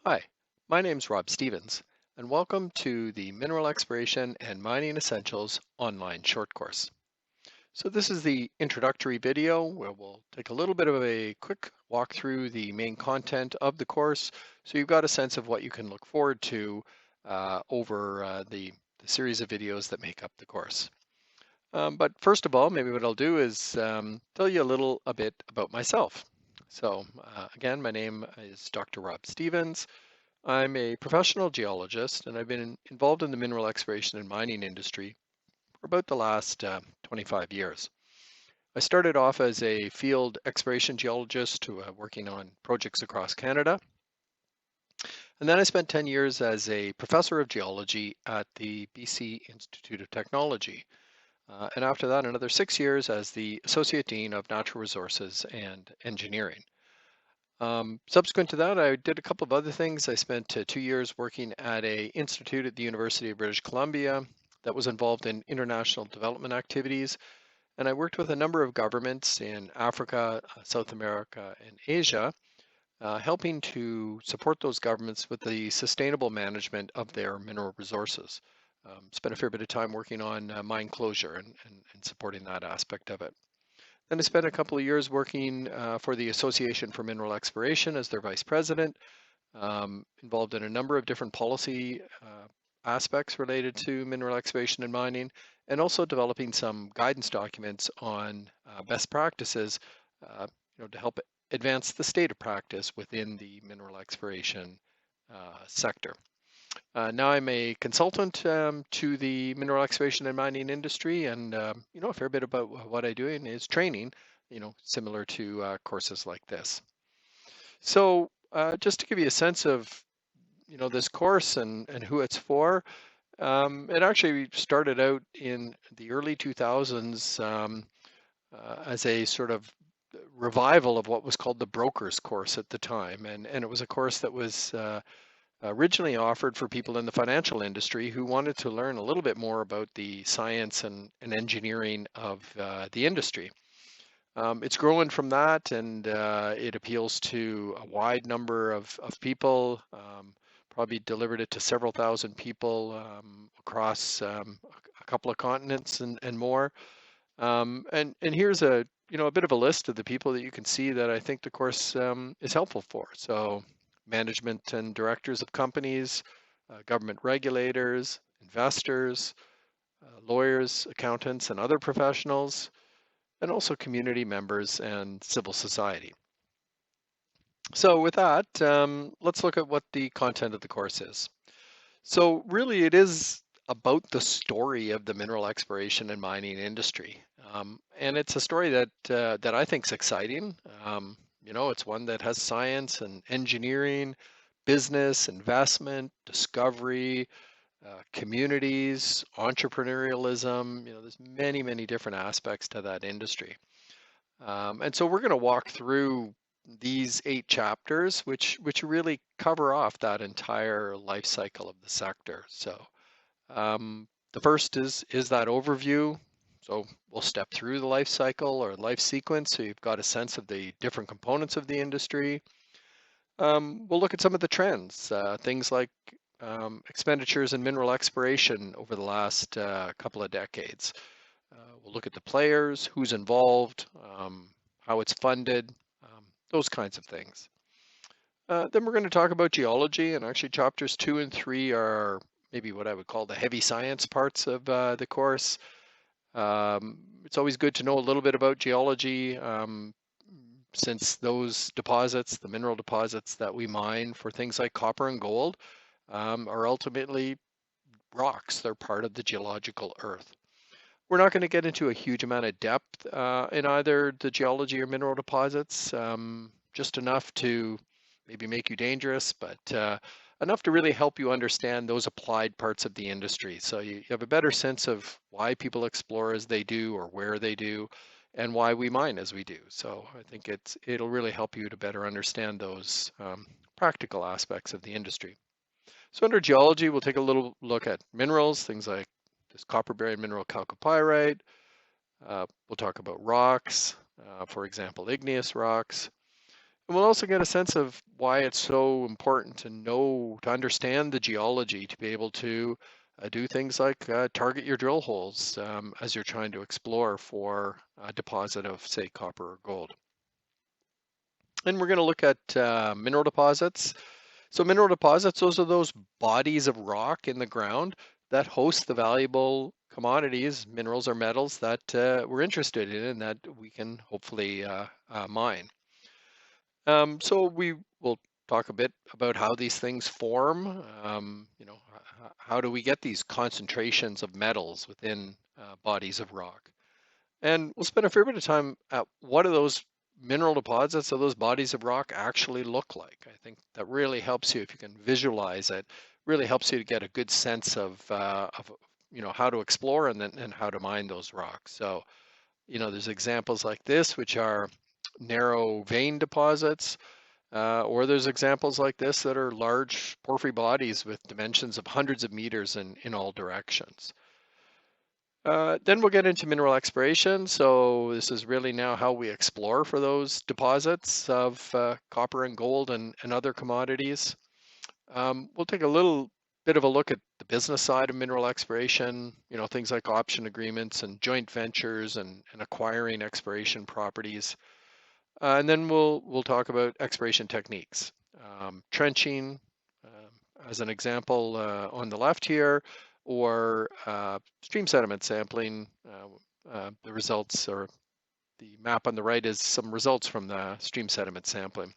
Hi, my name's Rob Stevens, and welcome to the Mineral Exploration and Mining Essentials online short course. So this is the introductory video where we'll take a little bit of a quick walk through the main content of the course so you've got a sense of what you can look forward to over the series of videos that make up the course. But first of all, maybe what I'll do is tell you a bit about myself. So again, my name is Dr. Rob Stevens. I'm a professional geologist, and I've been involved in the mineral exploration and mining industry for about the last 25 years. I started off as a field exploration geologist working on projects across Canada, and then I spent 10 years as a professor of geology at the BC Institute of Technology. And after that, another 6 years as the Associate Dean of Natural Resources and Engineering. Subsequent to that, I did a couple of other things. I spent 2 years working at an institute at the University of British Columbia that was involved in international development activities. And I worked with a number of governments in Africa, South America, and Asia, helping to support those governments with the sustainable management of their mineral resources. Spent a fair bit of time working on mine closure and supporting that aspect of it. Then I spent a couple of years working for the Association for Mineral Exploration as their vice president, involved in a number of different policy aspects related to mineral exploration and mining, and also developing some guidance documents on best practices to help advance the state of practice within the mineral exploration sector. Now I'm a consultant to the mineral excavation and mining industry, and a fair bit about what I do is training, similar to courses like this. So just to give you a sense of, this course and who it's for, it actually started out in the early 2000s as a sort of revival of what was called the broker's course at the time, and it was a course that was originally offered for people in the financial industry who wanted to learn a little bit more about the science and engineering of the industry. It's grown from that, and it appeals to a wide number of people. Probably delivered it to several thousand people across a couple of continents and more. And here's a bit of a list of the people that you can see that I think the course is helpful for. So management and directors of companies, government regulators, investors, lawyers, accountants, and other professionals, and also community members and civil society. So with that, let's look at what the content of the course is. So really it is about the story of the mineral exploration and mining industry. And it's a story that I think is exciting. It's one that has science and engineering, business, investment, discovery, communities, entrepreneurialism. There's many, many different aspects to that industry. And so we're going to walk through these 8 chapters, which really cover off that entire life cycle of the sector. So the first is that overview. So we'll step through the life cycle or life sequence, so you've got a sense of the different components of the industry. We'll look at some of the trends, things like expenditures in mineral exploration over the last couple of decades. We'll look at the players, who's involved, how it's funded, those kinds of things. Then we're going to talk about geology, and actually chapters 2 and 3 are maybe what I would call the heavy science parts of the course. It's always good to know a little bit about geology, since those deposits, the mineral deposits that we mine for things like copper and gold, are ultimately rocks. They're part of the geological earth. We're not going to get into a huge amount of depth in either the geology or mineral deposits, just enough to maybe make you dangerous, but enough to really help you understand those applied parts of the industry. So you have a better sense of why people explore as they do or where they do, and why we mine as we do. So I think it'll really help you to better understand those practical aspects of the industry. So under geology, we'll take a little look at minerals, things like this copper-bearing mineral chalcopyrite. We'll talk about rocks, for example, igneous rocks. And we'll also get a sense of why it's so important to know, to understand the geology, to be able to do things like target your drill holes as you're trying to explore for a deposit of, say, copper or gold. And we're going to look at mineral deposits. So mineral deposits, those are those bodies of rock in the ground that host the valuable commodities, minerals or metals that we're interested in and that we can hopefully mine. So we will talk a bit about how these things form. How do we get these concentrations of metals within bodies of rock? And we'll spend a fair bit of time at what do those mineral deposits or those bodies of rock actually look like. I think that really helps you if you can visualize it. Really helps you to get a good sense of how to explore and how to mine those rocks. So there's examples like this, which are narrow vein deposits. Or there's examples like this that are large porphyry bodies with dimensions of hundreds of meters in all directions. Then we'll get into mineral exploration. So this is really now how we explore for those deposits of copper and gold and other commodities. We'll take a little bit of a look at the business side of mineral exploration, things like option agreements and joint ventures and acquiring exploration properties. And then we'll talk about exploration techniques. Trenching, as an example on the left here, or stream sediment sampling. The results, or the map on the right, is some results from the stream sediment sampling.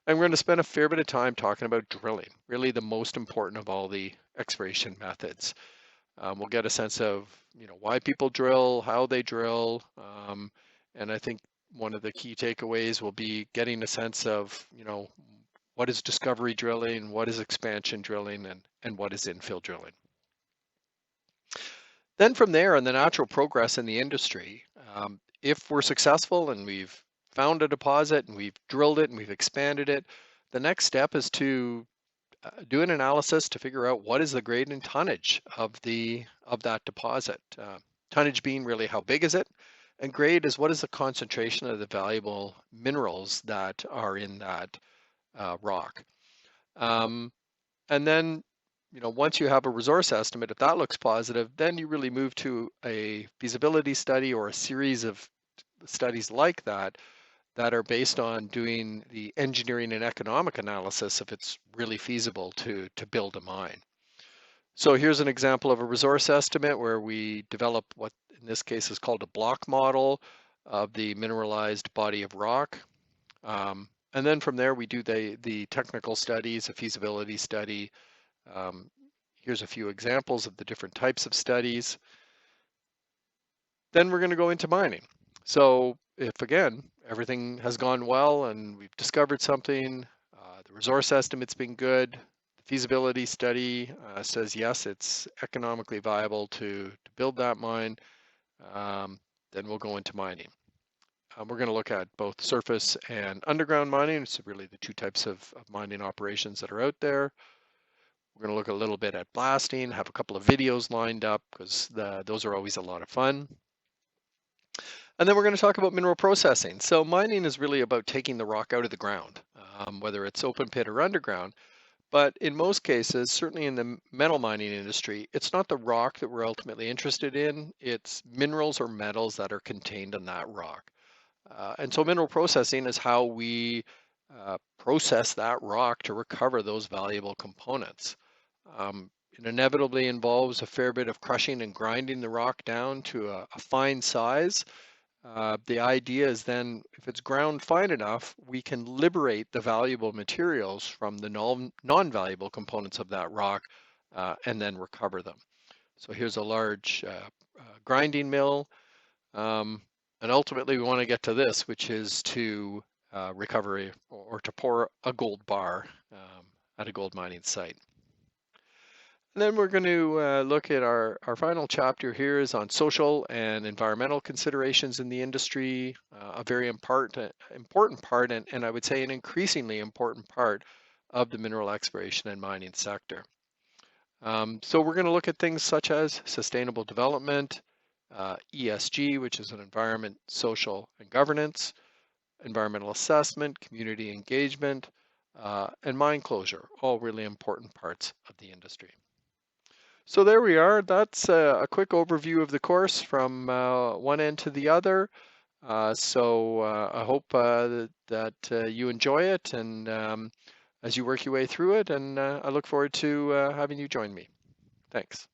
And we're going to spend a fair bit of time talking about drilling, really the most important of all the exploration methods. We'll get a sense of why people drill, how they drill, and I think one of the key takeaways will be getting a sense of what is discovery drilling, what is expansion drilling, and what is infill drilling. Then from there, and the natural progress in the industry, if we're successful and we've found a deposit and we've drilled it and we've expanded it, the next step is to do an analysis to figure out what is the grade and tonnage of that deposit. Tonnage being really how big is it, and grade is what is the concentration of the valuable minerals that are in that rock. And then, once you have a resource estimate, if that looks positive, then you really move to a feasibility study or a series of studies like that are based on doing the engineering and economic analysis if it's really feasible to build a mine. So here's an example of a resource estimate where we develop what in this case is called a block model of the mineralized body of rock. And then from there we do the technical studies, a feasibility study. Here's a few examples of the different types of studies. Then we're going to go into mining. So if, again, everything has gone well and we've discovered something, the resource estimate's been good, the feasibility study says yes, it's economically viable to build that mine, then we'll go into mining. We're going to look at both surface and underground mining. It's really the two types of mining operations that are out there. We're going to look a little bit at blasting, have a couple of videos lined up because those are always a lot of fun. And then we're going to talk about mineral processing. So mining is really about taking the rock out of the ground, whether it's open pit or underground. But in most cases, certainly in the metal mining industry, it's not the rock that we're ultimately interested in, it's minerals or metals that are contained in that rock. And so mineral processing is how we process that rock to recover those valuable components. It inevitably involves a fair bit of crushing and grinding the rock down to a fine size. The idea is then, if it's ground fine enough, we can liberate the valuable materials from the non-valuable components of that rock and then recover them. So here's a large grinding mill. And ultimately, we want to get to this, which is to recover or to pour a gold bar at a gold mining site. And then we're going to look at our final chapter here is on social and environmental considerations in the industry, a very important part, and I would say an increasingly important part of the mineral exploration and mining sector. So we're going to look at things such as sustainable development, ESG, which is an environment, social, and governance, environmental assessment, community engagement, and mine closure, all really important parts of the industry. So there we are. That's a quick overview of the course from one end to the other. I hope that you enjoy it and as you work your way through it, and I look forward to having you join me. Thanks.